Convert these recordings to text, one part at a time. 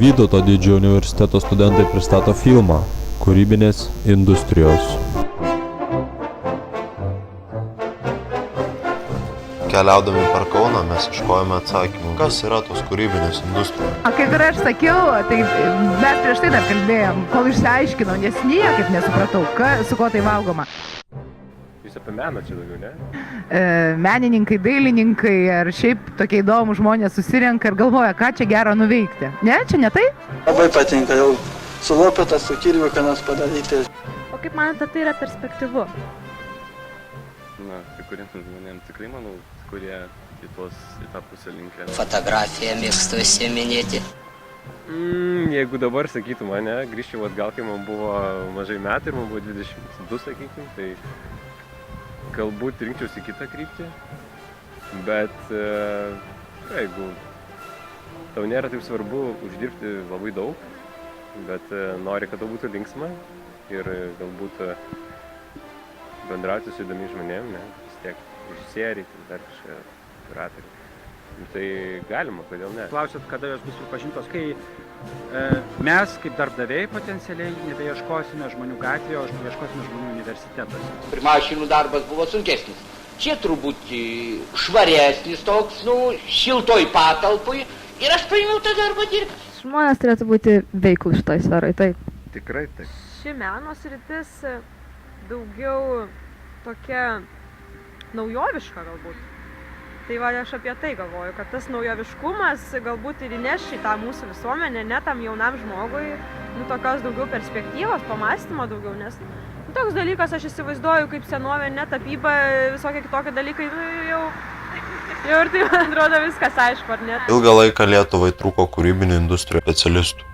Vytauto didžiojo universiteto studentai pristato filmą Kūrybinės industrijos. Keliaudami per Kauną mes ieškojame atsakymų, kas yra tos kūrybinės industrijos. Kaip ir aš sakiau, tai mes prieš tai dar kalbėjom, kol išsiaiškinau, nes niekaip nesupratau, su ko tai valgoma. Jūs apie meną čia daugiau, ne? Menininkai, dailininkai ar šiaip tokie įdomų žmonės susirenka ir galvoja, ką čia gero nuveikti. Ne, čia ne tai? Labai patinka, jau sulopytas su kirviu, ką nors padaryti. O kaip manote, tai yra perspektyvu? Na, kai kuriems žmonėms tikrai manau, kurie į tą pusę linkia. Fotografiją mėgstu užsiiminėti. Jeigu dabar sakytų mane, grįžčiau atgal, kai man buvo mažai metų ir man buvo 22, sakykim, tai galbūt rinkčiausi kitą kryptį, bet jeigu tau nėra taip svarbu uždirbti labai daug, bet nori, kad tau būtų linksma ir galbūt bendrauti su įdomiais žmonėm, ne, vis tiek režisieriai, dar kažkokie kuratoriai. Tai galima, kodėl ne? Klausėt, kada jos bus pripažintos, kai mes, kaip darbdaviai, potencialiai nebeieškosime žmonių gatvėje, o ieškosime žmonių universitetuose. Mašinų darbas buvo sunkesnis. Čia turbūt švaresnis toks, šiltoj patalpoj ir aš paėmiau tą darbą dirbti. Žmonės turėtų būti veiklūs šitoj sferoj, taip. Tikrai taip. Ši meno sritis daugiau tokia naujoviška galbūt. Tai va, aš apie tai galvoju, kad tas naujoviškumas galbūt ir įneš į tą mūsų visuomenę, ne tam jaunam žmogui, tokios daugiau perspektyvos, pamąstymo daugiau, nes toks dalykas aš įsivaizduoju kaip senovinė tapyba, visokie kitokie dalykai, jau ir tai, man atrodo, viskas aišku, ar ne? Ilgą laiką Lietuvai trūko kūrybinių industrijų specialistų.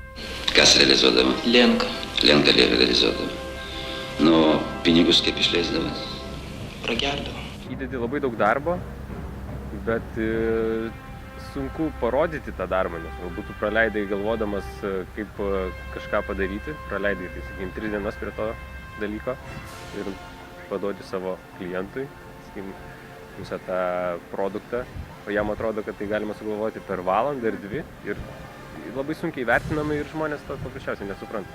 Kas realizuodavo? Lenka. Lenka realizuodavo. Pinigus kaip išleisdavo? Pragerdavo. Įdedi labai daug darbo, bet sunku parodyti tą darbą, nes galbūt tu praleidai galvodamas, kaip kažką padaryti, praleidai, tai sakykim, 3 dienas prie to dalyko ir paduodi savo klientui, sakykim, visą tą produktą, o jam atrodo, kad tai galima sugalvoti per valandą ir 2 ir labai sunkiai vertinami ir žmonės to paprasčiausiai nesupranta.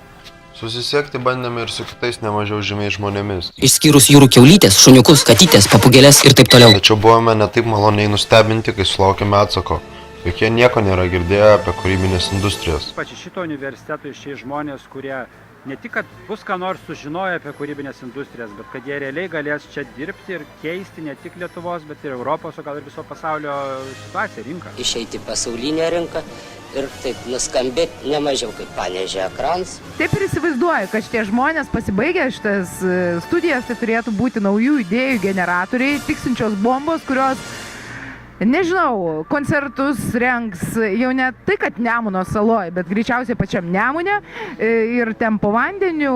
Susisiekti bandėme ir su kitais nemažiau žymiais žmonėmis. Išskyrus jūrų kiaulytės, šuniukus, katytės, papugėlės ir taip toliau. Tačiau buvome netaip maloniai nustebinti, kai sulaukėme atsako, jog jie nieko nėra girdėję apie kūrybinės industrijas. Ypač iš šito universiteto išėję žmonės, kurie ne tik, kad bus ką nors sužinoję apie kūrybinės industrijas, bet kad jie realiai galės čia dirbti ir keisti ne tik Lietuvos, bet ir Europos, o gal ir viso pasaulio situaciją, rinką. Išeiti pasaulinę rinką ir taip nuskambėti ne mažiau kaip Panevėžio ekranas. Taip ir įsivaizduoju, kad šitie žmonės pasibaigę šitas studijas, tai turėtų būti naujų idėjų generatoriai, tiksinčios bombos, kurios, nežinau, koncertus rengs jau ne tai, kad Nemuno saloj, bet greičiausiai pačiam Nemune ir ten po vandeniu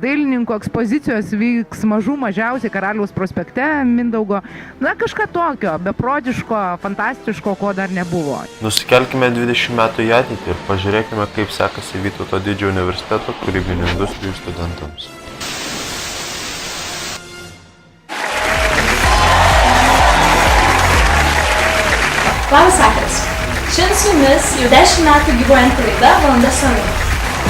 dailininkų ekspozicijos vyks mažiausiai Karaliaus prospekte Mindaugo. Na, kažką tokio, beprotiško, fantastiško, ko dar nebuvo. Nusikelkime 20 metų į ateitį ir pažiūrėkime, kaip sekasi Vytauto didžiojo universiteto kūrybinių industrijų studentams. Labas vakaras. Šiandien su jumis jau 10 metų gyvuojanti laida Valanda su Arūnu.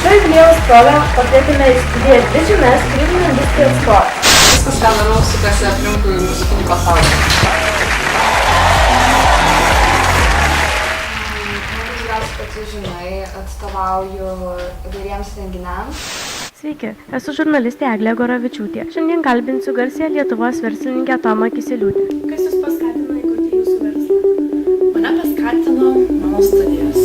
Šio jubiliejaus proga pakvietėme į studiją dvi žymias kūrybinių industrijų atstovus. Viskas, ką darau, sukasi aplinkui muzikinį pasaulį. Tikriausiai pati žinai, atstovauju įvairiems renginiams. Sveiki, esu žurnalistė Eglė Goravičiūtė. Šiandien kalbinsiu garsiąją Lietuvos verslininkę Tomą Kiseliūtę. Kas jūs paskatino įkurti jūsų verslą? Mane paskatino mano studijos.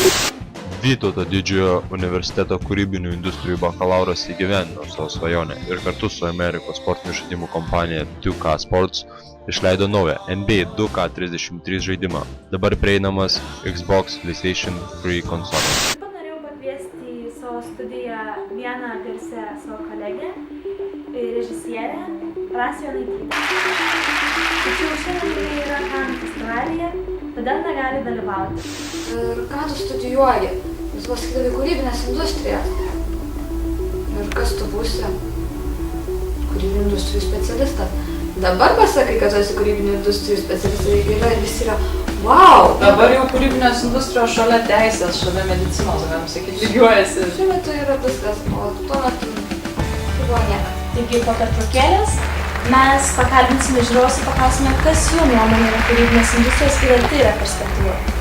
Vytauto didžiojo universiteto kūrybinių industrijų bakalauras įgyvendino savo svajonę ir kartu su Amerikos sportinių žaidimų kompanija 2K Sports išleido naują NBA 2K33 žaidimą, dabar prieinamas Xbox, PlayStation Free konsolė. Taip pat norėjau pakviesti į savo studiją vieną garsę savo kolegę, režisierę Rasą Jonaitytę. Tačiau šiandien yra Kanų festivalyje, todėl negali dalyvauti. Ir ką tu studijuoji? Jūs pasakydavai kūrybinės industrijas. Ir kas tu būsi? Kūrybinių industrijų specialistas. Dabar pasakai, kad tu esi kūrybinių industrijų specialistas ir visi yra, Wow! Dabar jau kūrybinės industrijos šalia teisės, šalia medicinos, galim sakyti, lygiuojasi. Šiuo metu yra viskas, o tuo metu tai buvo nieko. Taigi po pertraukėlės mes pakalbinsime žiūrovus ir paklausime, kas jų nuomonė yra kūrybinės industrijos ir ar tai yra perspektyva.